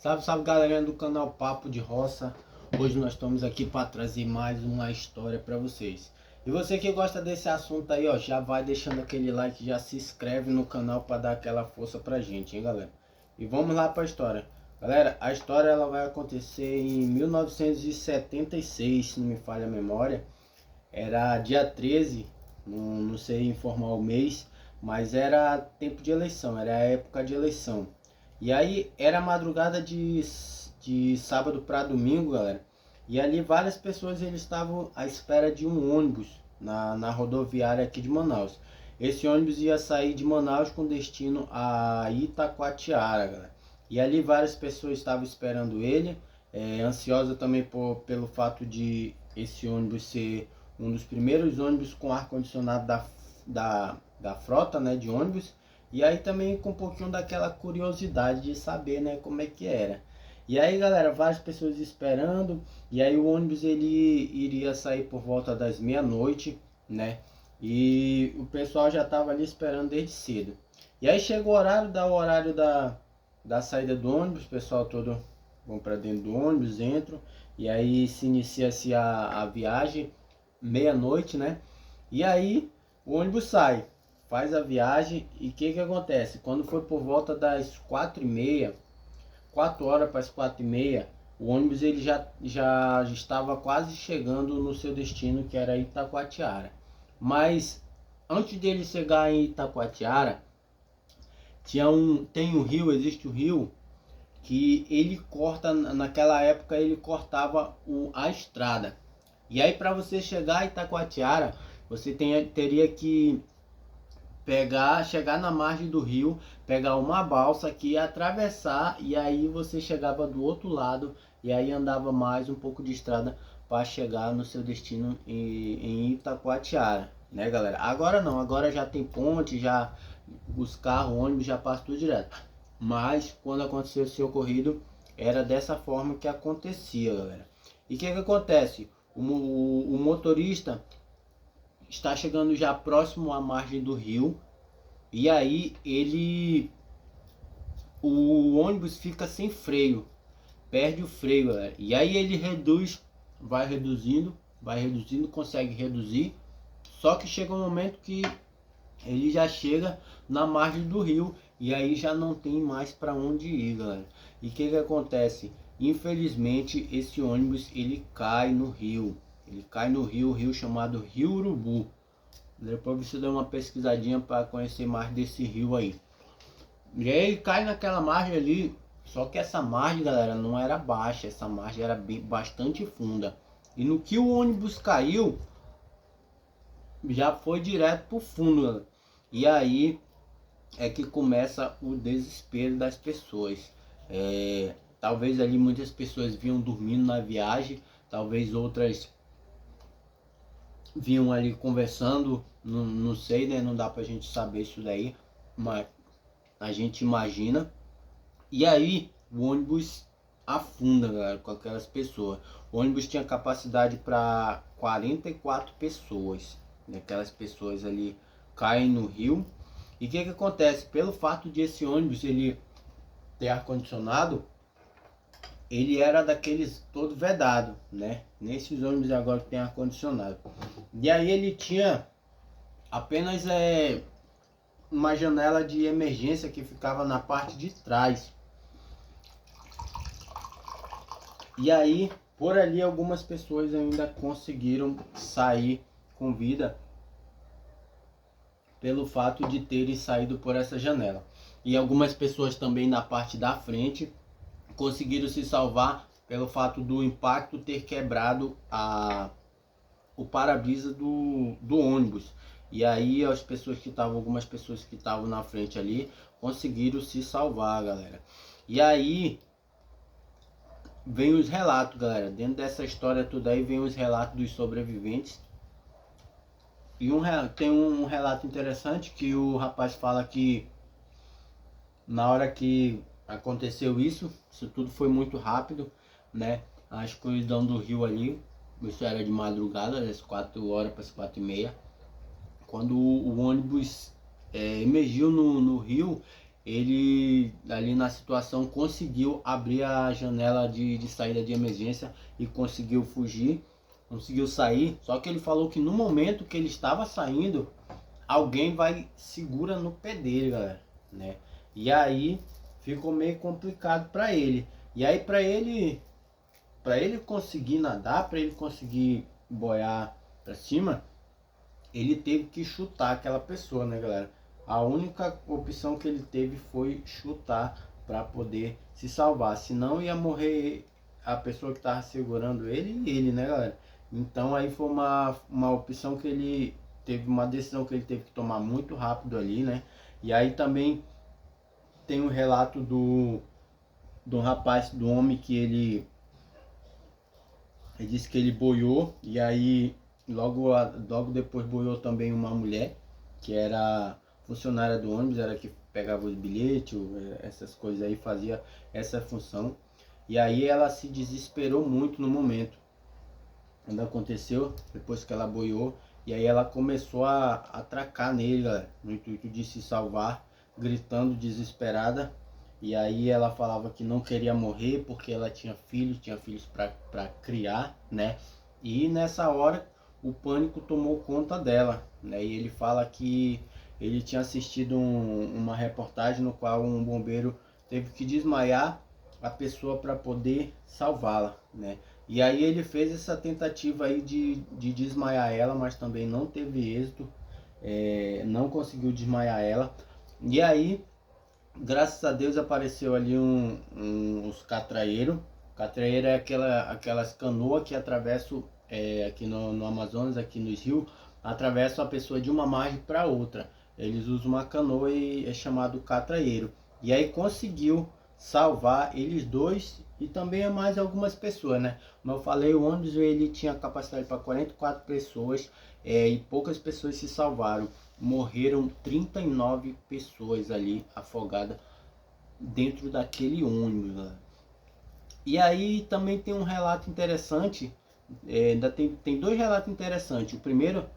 Salve, salve galerinha do canal Papo de Roça. Hoje nós estamos aqui para trazer mais uma história para vocês. E você que gosta desse assunto aí, ó, já vai deixando aquele like, já se inscreve no canal para dar aquela força pra gente, hein, galera? E vamos lá para a história. Galera, a história ela vai acontecer em 1976, se não me falha a memória. Era dia 13, não sei informar o mês, mas era tempo de eleição, era a época de eleição. E aí era madrugada de sábado para domingo, galera. E ali várias pessoas eles estavam à espera de um ônibus na rodoviária aqui de Manaus. Esse ônibus ia sair de Manaus com destino a Itacoatiara, galera. E ali várias pessoas estavam esperando ele, ansiosa também pelo fato de esse ônibus ser um dos primeiros ônibus com ar-condicionado da frota, né, de ônibus. E aí também com um pouquinho daquela curiosidade de saber, né, como é que era. E aí, galera, várias pessoas esperando. E aí o ônibus ele iria sair por volta das meia-noite, né? E o pessoal já estava ali esperando desde cedo. E aí chegou o horário da saída do ônibus, o pessoal todo vão para dentro do ônibus, entram. E aí se inicia-se a viagem, meia-noite, né? E aí o ônibus sai, faz a viagem e o que acontece? Quando foi por volta das 4h30, 4 horas para as 4h30, o ônibus ele já estava quase chegando no seu destino, que era Itacoatiara. Mas antes dele chegar em Itacoatiara, tem um rio, existe o rio, que ele corta, naquela época ele cortava a estrada. E aí para você chegar a Itacoatiara, você teria que chegar na margem do rio, pegar uma balsa aqui, atravessar, e aí você chegava do outro lado e aí andava mais um pouco de estrada para chegar no seu destino em Itacoatiara, né, galera? Agora não, agora já tem ponte, já os carros, ônibus já passam tudo direto. Mas quando aconteceu esse ocorrido, era dessa forma que acontecia, galera. E o que acontece? O motorista está chegando já próximo à margem do rio. E aí o ônibus fica sem freio, perde o freio, galera. E aí ele vai reduzindo, consegue reduzir. Só que chega um momento que ele já chega na margem do rio e aí já não tem mais para onde ir, galera. E o que acontece? Infelizmente esse ônibus ele cai no rio. Ele cai no rio chamado Rio Urubu. Depois você dá uma pesquisadinha para conhecer mais desse rio aí. E aí cai naquela margem ali. Só que essa margem, galera, não era baixa. Essa margem era bastante funda. E no que o ônibus caiu, já foi direto pro fundo, galera. E aí é que começa o desespero das pessoas. Talvez ali muitas pessoas vinham dormindo na viagem. Talvez outras vinham ali conversando, não sei, né? Não dá pra gente saber isso daí, mas a gente imagina. E aí o ônibus afunda, galera, com aquelas pessoas. O ônibus tinha capacidade para 44 pessoas, né? Aquelas pessoas ali caem no rio. E o que acontece? Pelo fato de esse ônibus ele ter ar-condicionado, ele era daqueles todo vedado, né? Nesses ônibus agora que tem ar-condicionado. E aí ele tinha apenas uma janela de emergência que ficava na parte de trás. E aí, por ali, algumas pessoas ainda conseguiram sair com vida pelo fato de terem saído por essa janela. E algumas pessoas também na parte da frente conseguiram se salvar pelo fato do impacto ter quebrado o para-brisa do ônibus. E aí algumas pessoas que estavam na frente ali conseguiram se salvar, galera. E aí vem os relatos, galera. Dentro dessa história toda aí vem os relatos dos sobreviventes. E tem um relato interessante que o rapaz fala que na hora que aconteceu isso tudo foi muito rápido, né? A escuridão do rio ali, isso era de madrugada, às 4 horas para as 4h30. Quando o ônibus emergiu no rio, ele ali na situação conseguiu abrir a janela de saída de emergência e conseguiu fugir, conseguiu sair. Só que ele falou que no momento que ele estava saindo, alguém vai segura no pé dele, galera, né? E aí ficou meio complicado para ele. E aí para ele conseguir nadar, para ele conseguir boiar para cima, ele teve que chutar aquela pessoa, né, galera? A única opção que ele teve foi chutar para poder se salvar, senão ia morrer a pessoa que estava segurando ele e ele, né, galera? Então aí foi uma opção que ele teve, uma decisão que ele teve que tomar muito rápido ali, né? E aí também tem um relato do rapaz, do homem que ele disse que ele boiou e aí logo depois boiou também uma mulher que era funcionária do ônibus, era que pegava os bilhetes, essas coisas aí, fazia essa função. E aí ela se desesperou muito no momento quando aconteceu, depois que ela boiou, e aí ela começou a atracar nele, galera, no intuito de se salvar, gritando desesperada. E aí ela falava que não queria morrer porque ela tinha filhos para criar, né? E nessa hora o pânico tomou conta dela, né? E ele fala que ele tinha assistido uma reportagem no qual um bombeiro teve que desmaiar a pessoa para poder salvá-la, né? E aí ele fez essa tentativa aí de desmaiar ela, mas também não teve êxito, não conseguiu desmaiar ela. E aí, graças a Deus, apareceu ali uns catraeiros. Catraeiro é aquelas canoas que atravessam aqui no Amazonas, aqui nos rios, atravessam a pessoa de uma margem para outra. Eles usam uma canoa e é chamado catraeiro. E aí conseguiu salvar eles dois e também mais algumas pessoas, né? Como eu falei, o ônibus ele tinha capacidade para 44 pessoas e poucas pessoas se salvaram. Morreram 39 pessoas ali afogadas dentro daquele ônibus, né? E aí também tem um relato interessante, ainda tem dois relatos interessantes. O primeiro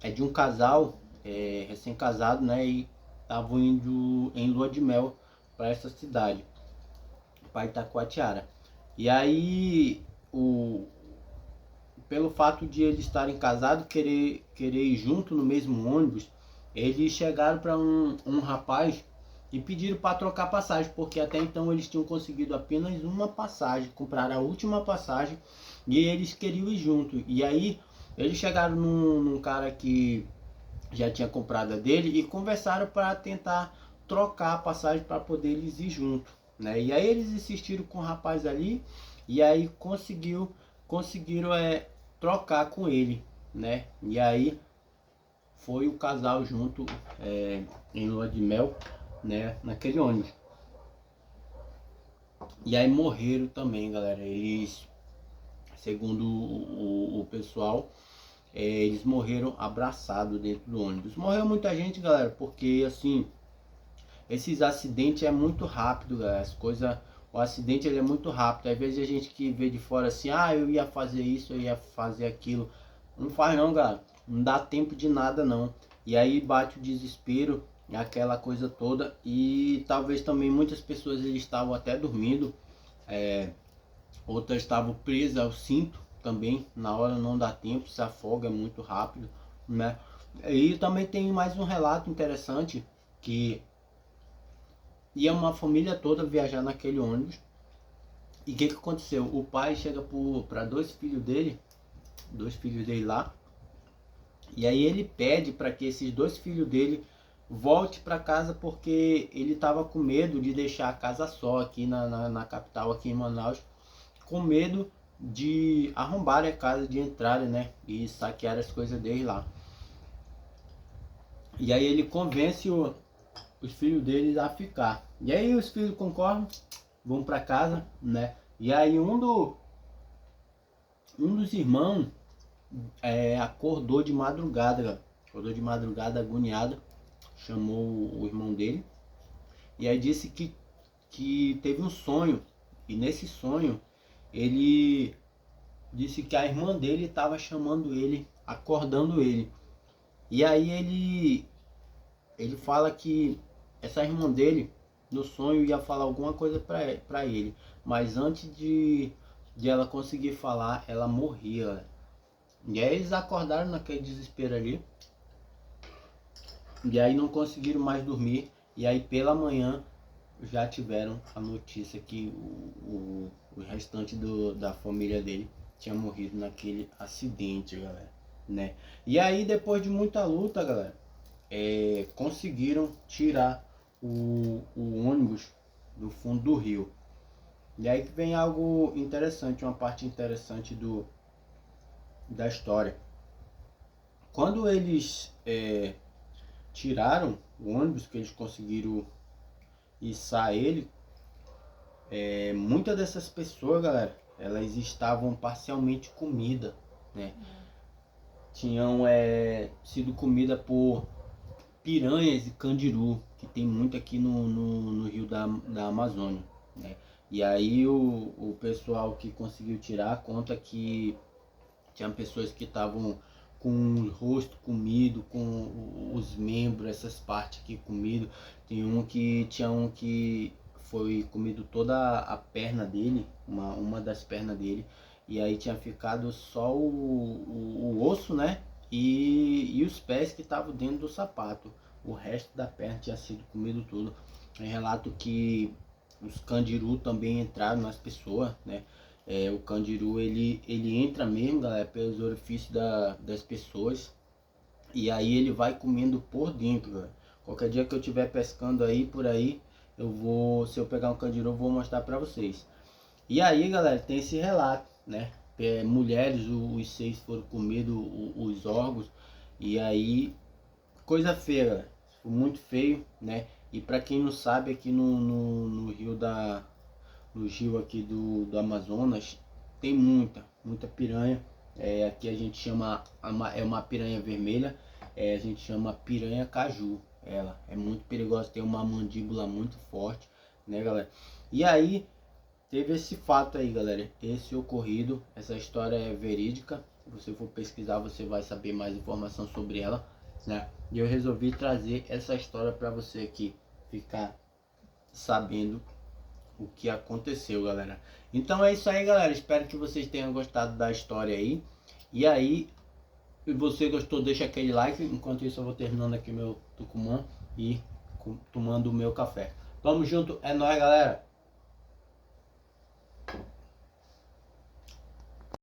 é de um casal recém-casado, né? E estavam indo em lua de mel para essa cidade, para Itacoatiara. E aí, pelo fato de eles estarem casados, querer ir junto no mesmo ônibus, eles chegaram para um rapaz e pediram para trocar passagem, porque até então eles tinham conseguido apenas uma passagem, compraram a última passagem e eles queriam ir junto. E aí eles chegaram num cara que já tinha comprado a dele e conversaram para tentar trocar a passagem para poder eles ir junto, né? E aí eles insistiram com o rapaz ali e aí conseguiram trocar com ele, né? E aí foi o casal junto em lua de mel, né? Naquele ônibus. E aí morreram também, galera. Eles, segundo o pessoal, eles morreram abraçados dentro do ônibus. Morreu muita gente, galera, porque assim, esses acidentes é muito rápido, galera. O acidente ele é muito rápido. Às vezes a gente que vê de fora assim, eu ia fazer isso, eu ia fazer aquilo. Não faz não, galera. Não dá tempo de nada não. E aí bate o desespero, aquela coisa toda. E talvez também muitas pessoas eles estavam até dormindo. Outras estavam presas ao cinto também. Na hora não dá tempo, se afoga muito rápido, né? E também tem mais um relato interessante que ia uma família toda viajar naquele ônibus. E o que aconteceu? O pai chega para dois filhos dele lá. E aí ele pede para que esses dois filhos dele volte para casa porque ele estava com medo de deixar a casa só aqui na capital, aqui em Manaus, com medo de arrombarem a casa, de entrarem, né, e saquear as coisas dele lá. E aí ele convence os filhos deles a ficar. E aí os filhos concordam, vão para casa, né? E aí um dos irmãos acordou de madrugada, galera. Acordou de madrugada agoniado, chamou o irmão dele e aí disse que teve um sonho, e nesse sonho ele disse que a irmã dele estava chamando ele, acordando ele. E aí ele fala que essa irmã dele, no sonho, ia falar alguma coisa pra ele. Mas antes de ela conseguir falar, ela morria, galera. E aí eles acordaram naquele desespero ali. E aí não conseguiram mais dormir. E aí pela manhã já tiveram a notícia que o restante da família dele tinha morrido naquele acidente, galera, né? E aí depois de muita luta, galera, conseguiram tirar o ônibus do fundo do rio. E aí que vem algo interessante, uma parte interessante da história. Quando eles tiraram o ônibus, que eles conseguiram içar ele, muitas dessas pessoas, galera, elas estavam parcialmente comidas, né? Tinham sido comida por piranhas e candiru, que tem muito aqui no rio da Amazônia, né? E aí o pessoal que conseguiu tirar conta que tinha pessoas que estavam com o rosto comido, com os membros, essas partes aqui comido. Tinha um que foi comido toda a perna dele, uma das pernas dele, e aí tinha ficado só o osso, né? E os pés que estavam dentro do sapato. O resto da perna tinha sido comido tudo. Tem relato que os candiru também entraram nas pessoas, né? O candiru ele entra mesmo, galera, pelos orifícios das pessoas. E aí ele vai comendo por dentro, galera. Qualquer dia que eu estiver pescando aí por aí, se eu pegar um candiru, eu vou mostrar pra vocês. E aí, galera, tem esse relato, né? Mulheres, os 6 foram comidos, os órgãos. E aí, coisa feia, galera. Muito feio, né? E pra quem não sabe, aqui no rio no rio aqui do Amazonas, tem muita piranha. Aqui a gente chama, é uma piranha vermelha, a gente chama piranha caju. Ela é muito perigosa, tem uma mandíbula muito forte, né, galera? E aí, teve esse fato aí, galera, esse ocorrido, essa história é verídica. Se você for pesquisar, você vai saber mais informação sobre ela, né? E eu resolvi trazer essa história para você aqui ficar sabendo o que aconteceu, galera. Então é isso aí, galera. Espero que vocês tenham gostado da história aí. E aí, se você gostou, deixa aquele like. Enquanto isso, eu vou terminando aqui meu tucumã e tomando o meu café. Tamo junto, é nóis, galera.